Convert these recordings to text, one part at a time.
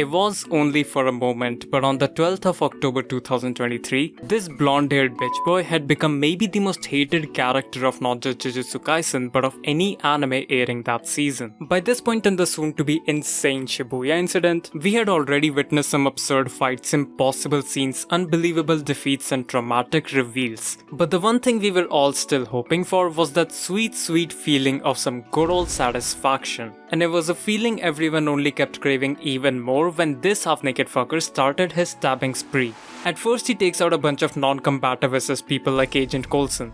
It was only for a moment, but on the 12th of October 2023, this blonde-haired bitch boy had become maybe the most hated character of not just Jujutsu Kaisen, but of any anime airing that season. By this point in the soon-to-be insane Shibuya Incident, we had already witnessed some absurd fights, impossible scenes, unbelievable defeats, and traumatic reveals. But the one thing we were all still hoping for was that sweet feeling of some good old satisfaction. And it was a feeling everyone only kept craving even more when this half-naked fucker started his stabbing spree. At first he takes out a bunch of non-combative SS people like Agent Coulson.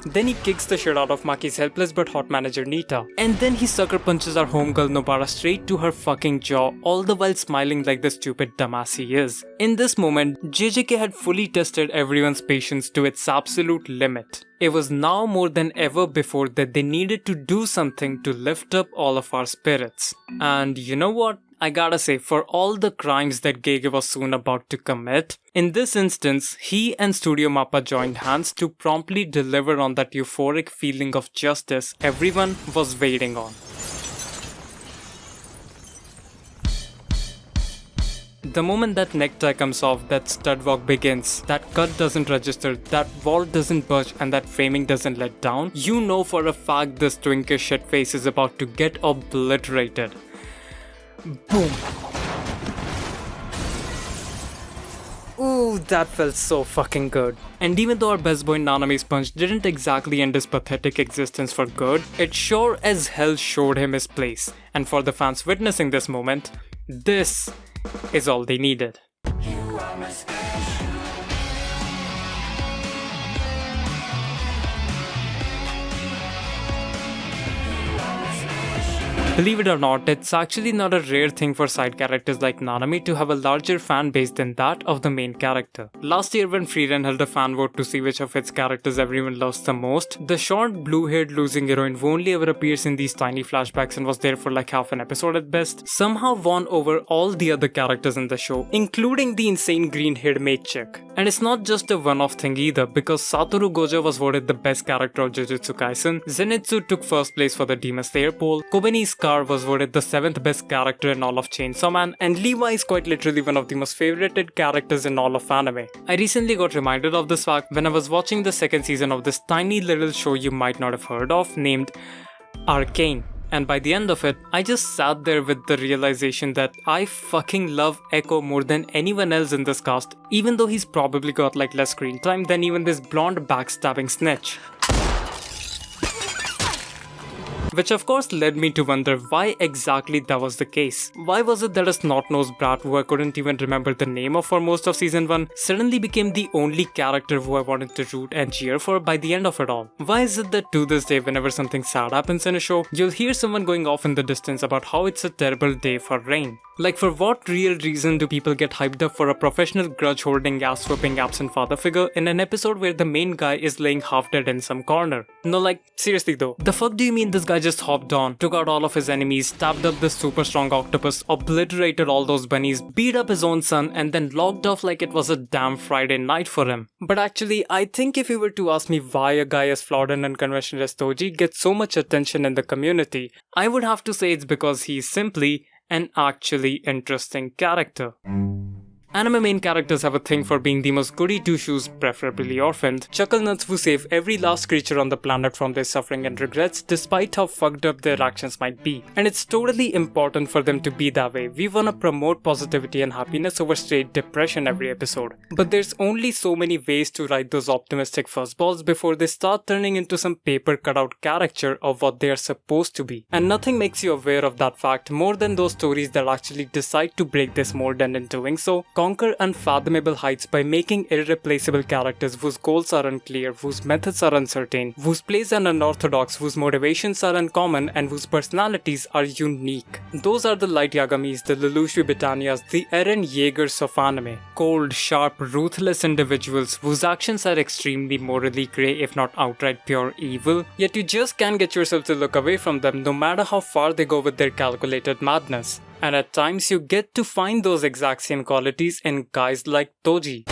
Then he kicks the shit out of Maki's helpless but hot manager Nita. And then he sucker punches our homegirl Nobara straight to her fucking jaw, all the while smiling like the stupid dumbass he is. In this moment, JJK had fully tested everyone's patience to its absolute limit. It was now more than ever before that they needed to do something to lift up all of our spirits. And you know what? I gotta say, for all the crimes that Yeager was soon about to commit, in this instance, he and Studio Mappa joined hands to promptly deliver on that euphoric feeling of justice everyone was waiting on. The moment that necktie comes off, that stud walk begins, that cut doesn't register, that wall doesn't budge, and that framing doesn't let down, you know for a fact this twinkish shitface is about to get obliterated. Boom. Ooh, that felt so fucking good. And even though our best boy Nanami's punch didn't exactly end his pathetic existence for good, it sure as hell showed him his place. And for the fans witnessing this moment, this is all they needed. Believe it or not, it's actually not a rare thing for side characters like Nanami to have a larger fan base than that of the main character. Last year when Frieren held a fan vote to see which of its characters everyone loves the most, the short blue-haired losing heroine who only ever appears in these tiny flashbacks and was there for like half an episode at best, somehow won over all the other characters in the show, including the insane green-haired maid chick. And it's not just a one-off thing either, because Satoru Gojo was voted the best character of Jujutsu Kaisen, Zenitsu took first place for the Demon Slayer poll, Kobeni's was voted the 7th best character in all of Chainsaw Man, and Levi is quite literally one of the most favorited characters in all of anime. I recently got reminded of this fact when I was watching the second season of this tiny little show you might not have heard of named Arcane. And by the end of it, I just sat there with the realization that I fucking love Ekko more than anyone else in this cast, even though he's probably got like less screen time than even this blonde backstabbing snitch. Which of course led me to wonder why exactly that was the case. Why was it that a snot-nosed brat who I couldn't even remember the name of for most of season 1 suddenly became the only character who I wanted to root and cheer for by the end of it all? Why is it that to this day whenever something sad happens in a show, you'll hear someone going off in the distance about how it's a terrible day for Rain? Like, for what real reason do people get hyped up for a professional grudge-holding, ass-whooping absent father figure in an episode where the main guy is laying half dead in some corner? No, like, seriously though, the fuck do you mean this guy just hopped on, took out all of his enemies, stabbed up this super strong octopus, obliterated all those bunnies, beat up his own son, and then logged off like it was a damn Friday night for him? But actually, I think if you were to ask me why a guy as flawed and unconventional as Toji gets so much attention in the community, I would have to say it's because he's simply an actually interesting character. Anime main characters have a thing for being the most goody two-shoes, preferably orphaned, chuckle nuts who save every last creature on the planet from their suffering and regrets despite how fucked up their actions might be. And it's totally important for them to be that way. We wanna promote positivity and happiness over straight depression every episode. But there's only so many ways to write those optimistic fuzzballs before they start turning into some paper cutout caricature of what they are supposed to be. And nothing makes you aware of that fact more than those stories that actually decide to break this mold and in doing so, conquer unfathomable heights by making irreplaceable characters whose goals are unclear, whose methods are uncertain, whose plays are unorthodox, whose motivations are uncommon, and whose personalities are unique. Those are the Light Yagamis, the Lelouch Britannias, the Eren Yeagers of anime. Cold, sharp, ruthless individuals whose actions are extremely morally grey if not outright pure evil, yet you just can't get yourself to look away from them no matter how far they go with their calculated madness. And at times you get to find those exact same qualities in guys like Toji.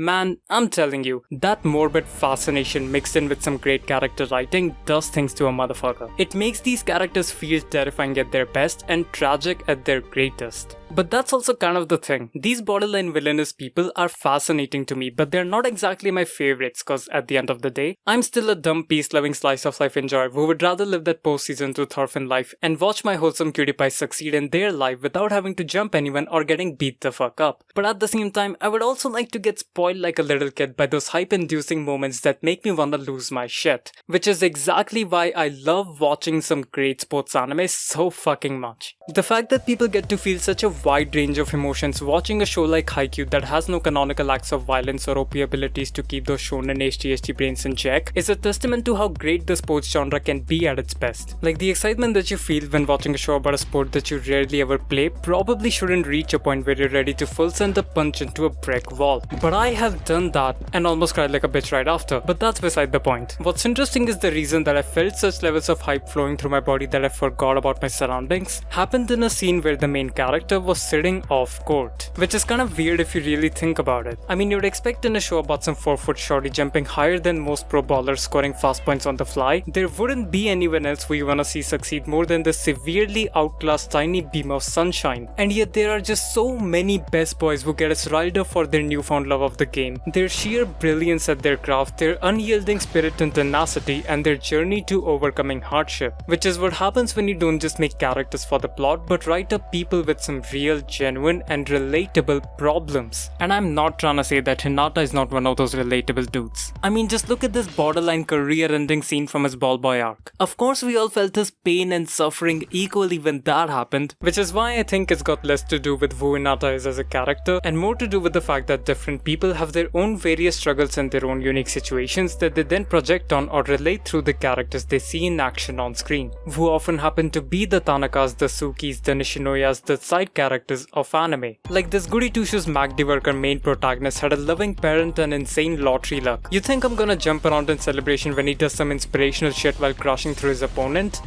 Man, I'm telling you, that morbid fascination mixed in with some great character writing does things to a motherfucker. It makes these characters feel terrifying at their best and tragic at their greatest. But that's also kind of the thing. These borderline villainous people are fascinating to me, but they're not exactly my favorites cause at the end of the day, I'm still a dumb peace-loving slice of life enjoyer who would rather live that post-season 2 Thorfinn life and watch my wholesome cutie pies succeed in their life without having to jump anyone or getting beat the fuck up. But at the same time, I would also like to get spoiled like a little kid by those hype-inducing moments that make me wanna lose my shit. Which is exactly why I love watching some great sports anime so fucking much. The fact that people get to feel such a wide range of emotions watching a show like Haikyuu that has no canonical acts of violence or OP abilities to keep those shonen HDHD brains in check is a testament to how great the sports genre can be at its best. Like the excitement that you feel when watching a show about a sport that you rarely ever play probably shouldn't reach a point where you're ready to full send a punch into a brick wall. But I have done that and almost cried like a bitch right after, but that's beside the point. What's interesting is the reason that I felt such levels of hype flowing through my body that I forgot about my surroundings happened in a scene where the main character was sitting off court, which is kind of weird if you really think about it. I mean, you'd expect in a show about some 4-foot shorty jumping higher than most pro bowlers scoring fast points on the fly, there wouldn't be anyone else who you wanna see succeed more than this severely outclassed tiny beam of sunshine. And yet there are just so many best boys who get us riled up for their newfound love of the game, their sheer brilliance at their craft, their unyielding spirit and tenacity, and their journey to overcoming hardship. Which is what happens when you don't just make characters for the plot but write up people with some real, genuine and relatable problems. And I'm not trying to say that Hinata is not one of those relatable dudes. I mean, just look at this borderline career-ending scene from his ball boy arc. Of course we all felt his pain and suffering equally when that happened, which is why I think it's got less to do with who Hinata is as a character and more to do with the fact that different people have their own various struggles and their own unique situations that they then project on or relate through the characters they see in action on screen, who often happen to be the Tanakas, the Sukis, the Nishinoyas, the side characters of anime. Like this Goody Two-Shoes MacD worker main protagonist had a loving parent and insane lottery luck. You think I'm gonna jump around in celebration when he does some inspirational shit while crashing through his opponent?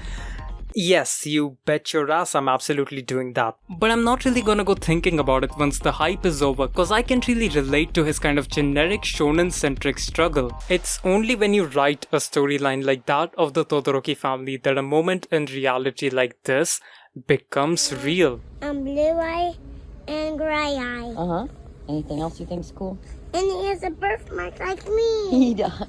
Yes, you bet your ass I'm absolutely doing that. But I'm not really gonna go thinking about it once the hype is over cause I can't really relate to his kind of generic shonen-centric struggle. It's only when you write a storyline like that of the Todoroki family that a moment in reality like this becomes real. I'm blue-eye and gray-eye. Uh-huh. Anything else you think's cool? And he has a birthmark like me. He does.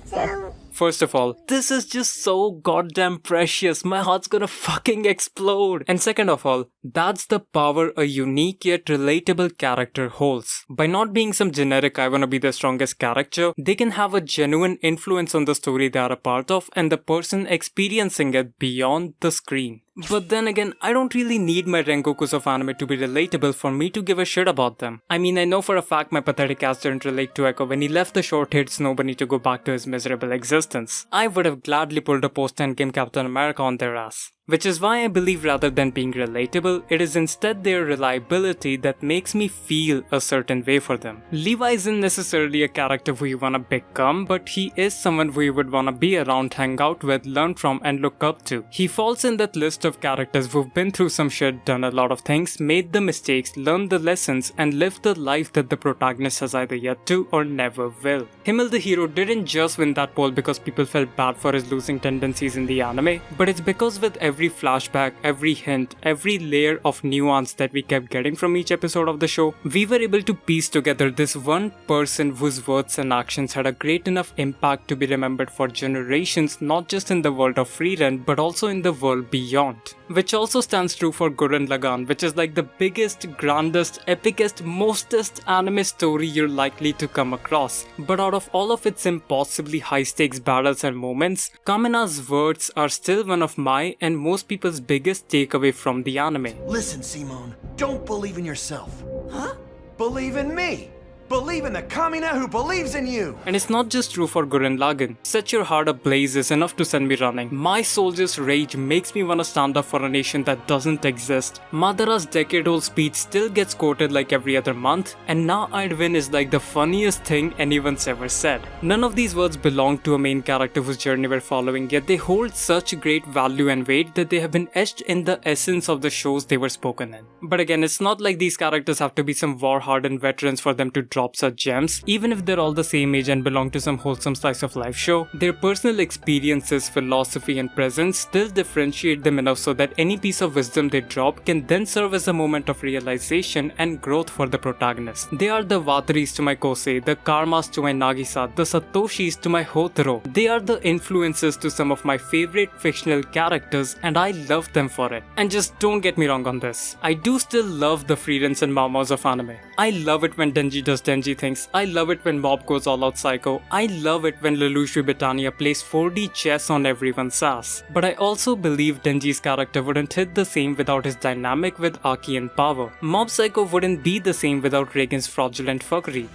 So, First of all, this is just so goddamn precious, my heart's gonna fucking explode. And second of all, that's the power a unique yet relatable character holds. By not being some generic I wanna be the strongest character, they can have a genuine influence on the story they are a part of and the person experiencing it beyond the screen. But then again, I don't really need my Rengokus of anime to be relatable for me to give a shit about them. I mean, I know for a fact my pathetic ass didn't relate to Ekko when he left the short-haired snow bunny to go back to his miserable existence. I would have gladly pulled a post-Endgame Captain America on their ass. Which is why I believe rather than being relatable, it is instead their reliability that makes me feel a certain way for them. Levi isn't necessarily a character who you wanna become, but he is someone who you would wanna be around, hang out with, learn from and look up to. He falls in that list of characters who've been through some shit, done a lot of things, made the mistakes, learned the lessons and lived the life that the protagonist has either yet to or never will. Himmel the hero didn't just win that poll because people felt bad for his losing tendencies in the anime, but it's because with every flashback, every hint, every layer of nuance that we kept getting from each episode of the show, we were able to piece together this one person whose words and actions had a great enough impact to be remembered for generations, not just in the world of Frieren, but also in the world beyond. Which also stands true for Gurren Lagann, which is like the biggest, grandest, epicest, mostest anime story you're likely to come across. But out of all of its impossibly high stakes battles and moments, Kamina's words are still one of my and most people's biggest takeaway from the anime. Listen, Simone, don't believe in yourself. Huh? Believe in me. Believe in the Kamina who believes in you! And it's not just true for Gurren Lagann. Set your heart ablaze is enough to send me running. My soldier's rage makes me wanna stand up for a nation that doesn't exist. Madara's decade-old speech still gets quoted like every other month, and "Now I'd win" is like the funniest thing anyone's ever said. None of these words belong to a main character whose journey we're following, yet they hold such great value and weight that they have been etched in the essence of the shows they were spoken in. But again, it's not like these characters have to be some war-hardened veterans for them to drops are gems, even if they're all the same age and belong to some wholesome slice of life show. Their personal experiences, philosophy, and presence still differentiate them enough so that any piece of wisdom they drop can then serve as a moment of realization and growth for the protagonist. They are the Wataris to my Kosei, the Karmas to my Nagisa, the Satoshis to my Hotaro. They are the influences to some of my favorite fictional characters, and I love them for it. And just don't get me wrong on this, I do still love the Frierens and Mamas of anime. I love it when Denji does Denji things, I love it when Mob goes all out psycho, I love it when Lelouch Britannia plays 4D chess on everyone's ass. But I also believe Denji's character wouldn't hit the same without his dynamic with Arcane power. Mob Psycho wouldn't be the same without Reigen's fraudulent fuckery.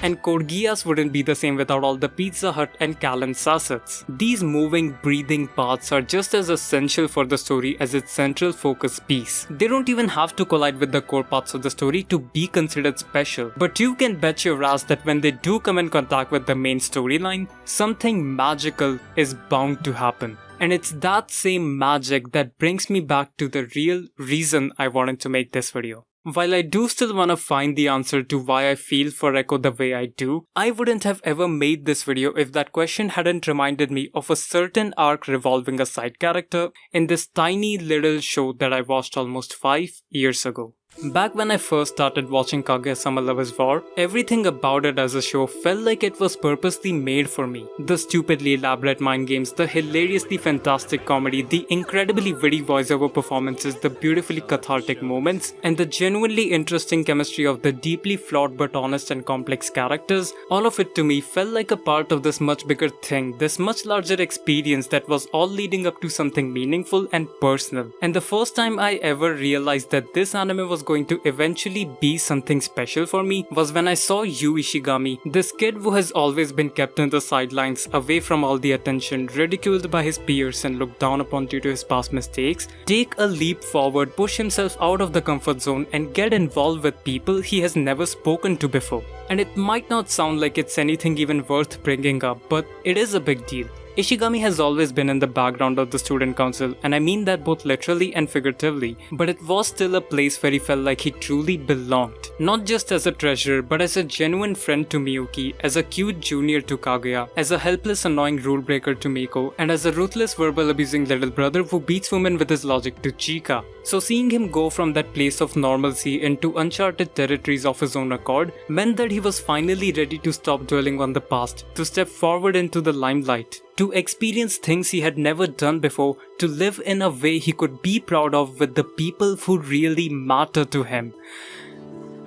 And Code Geass wouldn't be the same without all the Pizza Hut and Callan assets. These moving, breathing parts are just as essential for the story as its central focus piece. They don't even have to collide with the core parts of the story to be considered special, but you can bet your ass that when they do come in contact with the main storyline, something magical is bound to happen. And it's that same magic that brings me back to the real reason I wanted to make this video. While I do still want to find the answer to why I feel for Ekko the way I do, I wouldn't have ever made this video if that question hadn't reminded me of a certain arc revolving a side character in this tiny little show that I watched almost 5 years ago. Back when I first started watching Kaguya-sama Lovers' War, everything about it as a show felt like it was purposely made for me. The stupidly elaborate mind games, the hilariously fantastic comedy, the incredibly witty voiceover performances, the beautifully cathartic moments, and the genuinely interesting chemistry of the deeply flawed but honest and complex characters, all of it to me felt like a part of this much bigger thing, this much larger experience that was all leading up to something meaningful and personal. And the first time I ever realized that this anime was going to eventually be something special for me was when I saw Yu Ishigami, this kid who has always been kept in the sidelines, away from all the attention, ridiculed by his peers and looked down upon due to his past mistakes, take a leap forward, push himself out of the comfort zone and get involved with people he has never spoken to before. And it might not sound like it's anything even worth bringing up, but it is a big deal. Ishigami has always been in the background of the student council, and I mean that both literally and figuratively, but it was still a place where he felt like he truly belonged. Not just as a treasurer, but as a genuine friend to Miyuki, as a cute junior to Kaguya, as a helpless annoying rule breaker to Miko, and as a ruthless verbal abusing little brother who beats women with his logic to Chika. So seeing him go from that place of normalcy into uncharted territories of his own accord meant that he was finally ready to stop dwelling on the past, to step forward into the limelight, to experience things he had never done before, to live in a way he could be proud of with the people who really matter to him.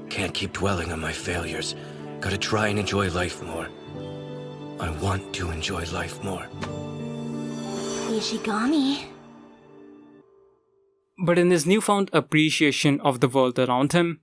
Can't keep dwelling on my failures. Gotta try and enjoy life more. I want to enjoy life more. Ishigami. But in his newfound appreciation of the world around him,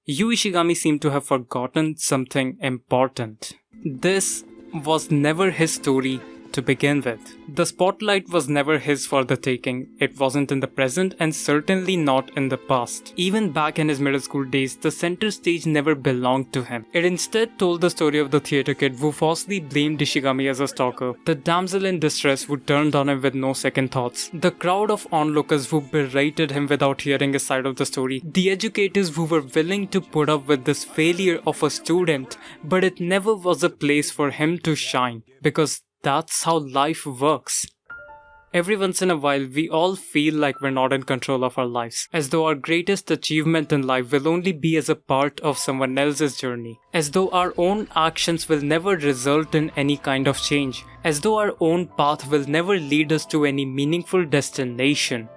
Yu Ishigami seemed to have forgotten something important. This was never his story to begin with. The spotlight was never his for the taking. It wasn't in the present and certainly not in the past. Even back in his middle school days, the center stage never belonged to him. It instead told the story of the theater kid who falsely blamed Ishigami as a stalker, the damsel in distress who turned on him with no second thoughts, the crowd of onlookers who berated him without hearing his side of the story, the educators who were willing to put up with this failure of a student, but it never was a place for him to shine, because that's how life works. Every once in a while, we all feel like we're not in control of our lives, as though our greatest achievement in life will only be as a part of someone else's journey, as though our own actions will never result in any kind of change, as though our own path will never lead us to any meaningful destination.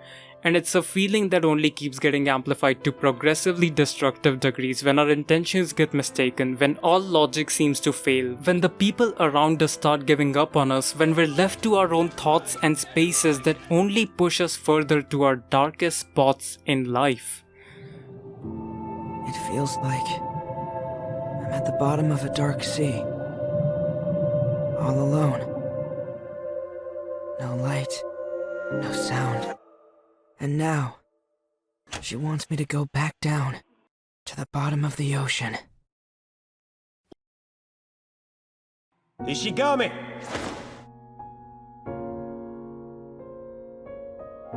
And it's a feeling that only keeps getting amplified to progressively destructive degrees when our intentions get mistaken, when all logic seems to fail, when the people around us start giving up on us, when we're left to our own thoughts and spaces that only push us further to our darkest spots in life. It feels like I'm at the bottom of a dark sea, all alone. No light, no sound. And now, she wants me to go back down to the bottom of the ocean. Ishigami!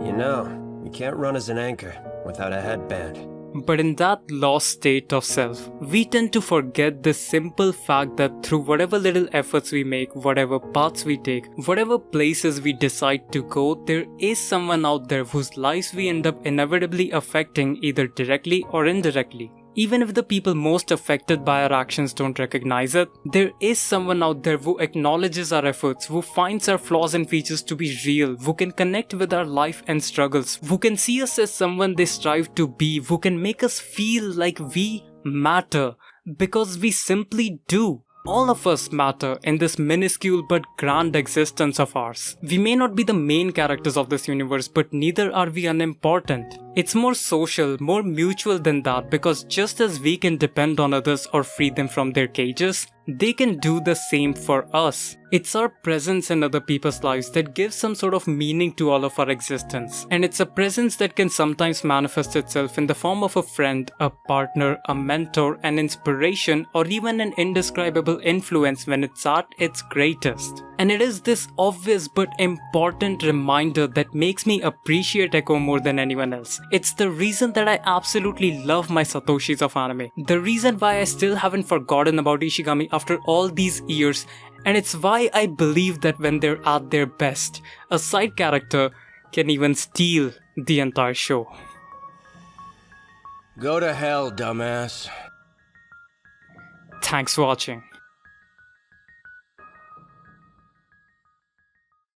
You know, you can't run as an anchor without a headband. But in that lost state of self, we tend to forget this simple fact that through whatever little efforts we make, whatever paths we take, whatever places we decide to go, there is someone out there whose lives we end up inevitably affecting either directly or indirectly. Even if the people most affected by our actions don't recognize it, there is someone out there who acknowledges our efforts, who finds our flaws and features to be real, who can connect with our life and struggles, who can see us as someone they strive to be, who can make us feel like we matter, because we simply do. All of us matter in this minuscule but grand existence of ours. We may not be the main characters of this universe, but neither are we unimportant. It's more social, more mutual than that, because just as we can depend on others or free them from their cages, they can do the same for us. It's our presence in other people's lives that gives some sort of meaning to all of our existence. And it's a presence that can sometimes manifest itself in the form of a friend, a partner, a mentor, an inspiration, or even an indescribable influence when it's at its greatest. And it is this obvious but important reminder that makes me appreciate Ekko more than anyone else. It's the reason that I absolutely love my Satoshis of anime. The reason why I still haven't forgotten about Ishigami after all these years. And it's why I believe that when they're at their best, a side character can even steal the entire show. Go to hell, dumbass. Thanks for watching.